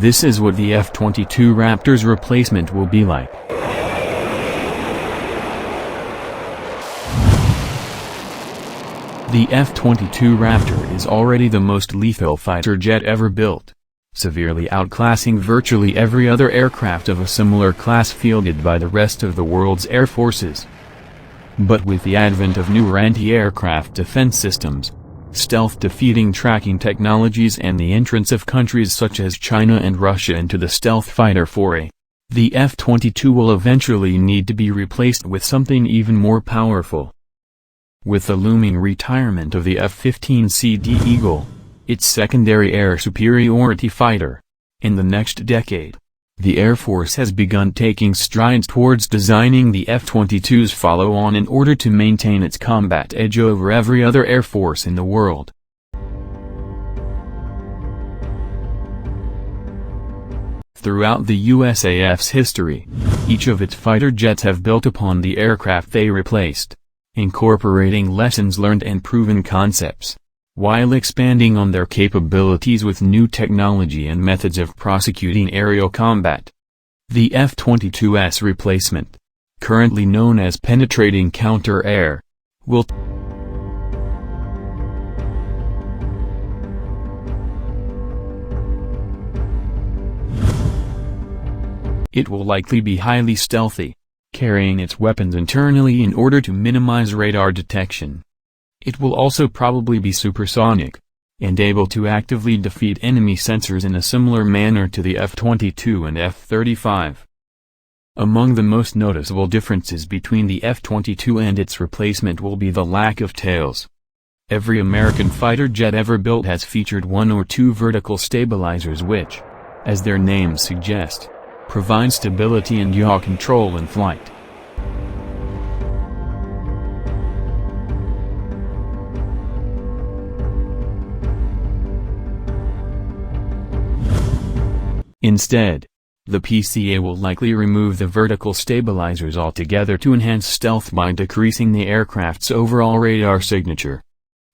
This is what the F-22 Raptor's replacement will be like. The F-22 Raptor is already the most lethal fighter jet ever built, severely outclassing virtually every other aircraft of a similar class fielded by the rest of the world's air forces. But with the advent of newer anti-aircraft defense systems, stealth-defeating tracking technologies and the entrance of countries such as China and Russia into the stealth fighter foray, the F-22 will eventually need to be replaced with something even more powerful. With the looming retirement of the F-15C Eagle, its secondary air superiority fighter, in the next decade, the Air Force has begun taking strides towards designing the F-22's follow-on in order to maintain its combat edge over every other air force in the world. Throughout the USAF's history, each of its fighter jets have built upon the aircraft they replaced, incorporating lessons learned and proven concepts, while expanding on their capabilities with new technology and methods of prosecuting aerial combat. The F-22's replacement, currently known as penetrating counter-air, will likely be highly stealthy, carrying its weapons internally in order to minimize radar detection. It will also probably be supersonic, and able to actively defeat enemy sensors in a similar manner to the F-22 and F-35. Among the most noticeable differences between the F-22 and its replacement will be the lack of tails. Every American fighter jet ever built has featured one or two vertical stabilizers which, as their names suggest, provide stability and yaw control in flight. Instead, the PCA will likely remove the vertical stabilizers altogether to enhance stealth by decreasing the aircraft's overall radar signature.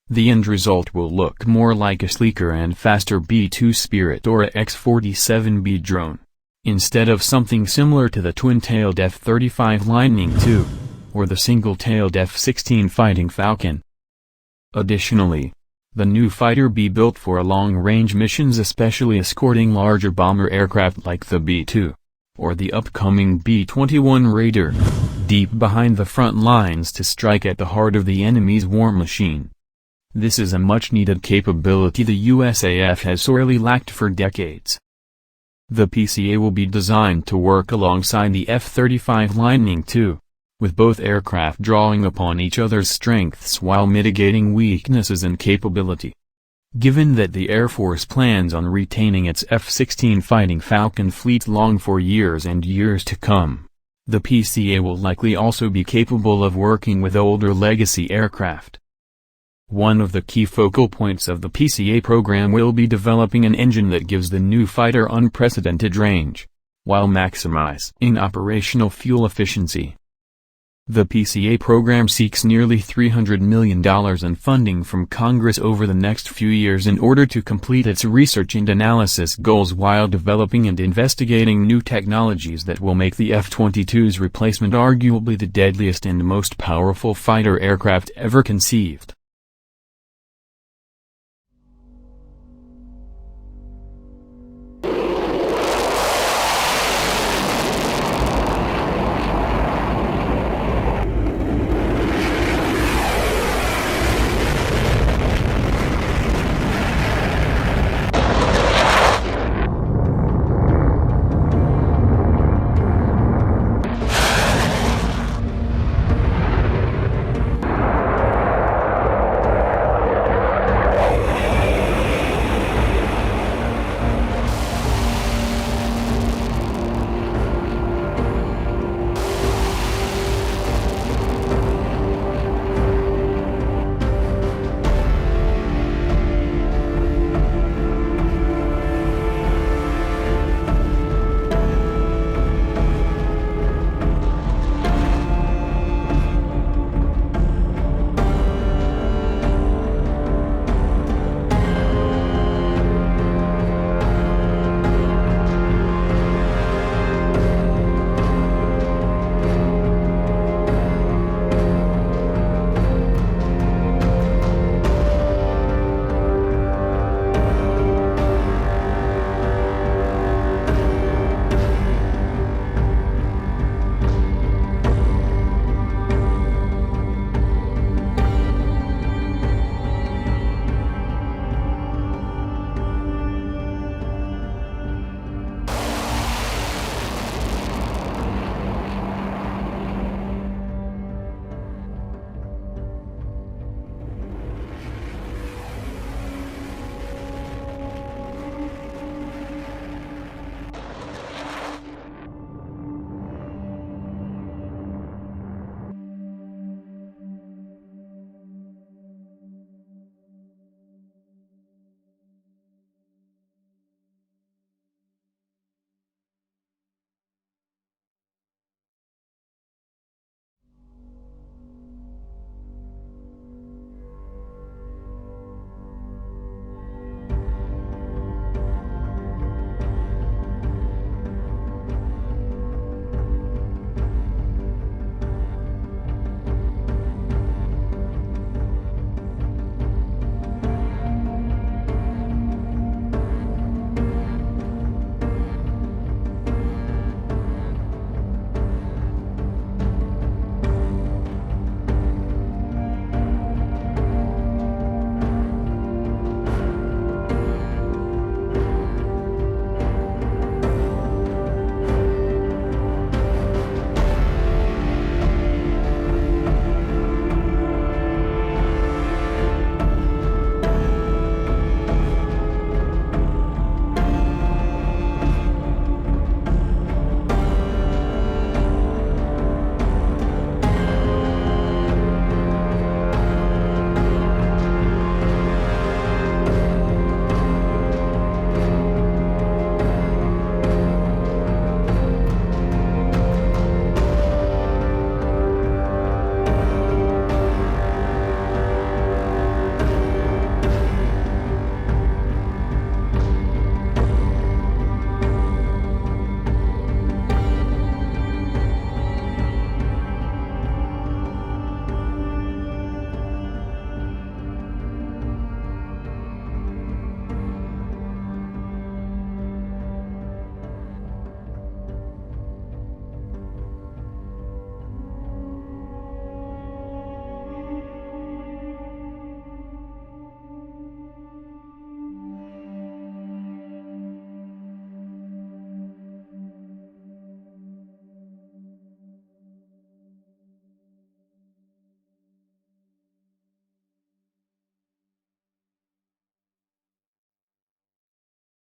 The end result will look more like a sleeker and faster B-2 Spirit or a X-47B drone, instead of something similar to the twin-tailed F-35 Lightning II, or the single-tailed F-16 Fighting Falcon. Additionally, the new fighter will be built for long-range missions, especially escorting larger bomber aircraft like the B-2, or the upcoming B-21 Raider, deep behind the front lines to strike at the heart of the enemy's war machine. This is a much-needed capability the USAF has sorely lacked for decades. The PCA will be designed to work alongside the F-35 Lightning II, with both aircraft drawing upon each other's strengths while mitigating weaknesses and capability. Given that the Air Force plans on retaining its F-16 Fighting Falcon fleet long for years and years to come, the PCA will likely also be capable of working with older legacy aircraft. One of the key focal points of the PCA program will be developing an engine that gives the new fighter unprecedented range, while maximizing operational fuel efficiency. The PCA program seeks nearly $300 million in funding from Congress over the next few years in order to complete its research and analysis goals while developing and investigating new technologies that will make the F-22's replacement arguably the deadliest and most powerful fighter aircraft ever conceived.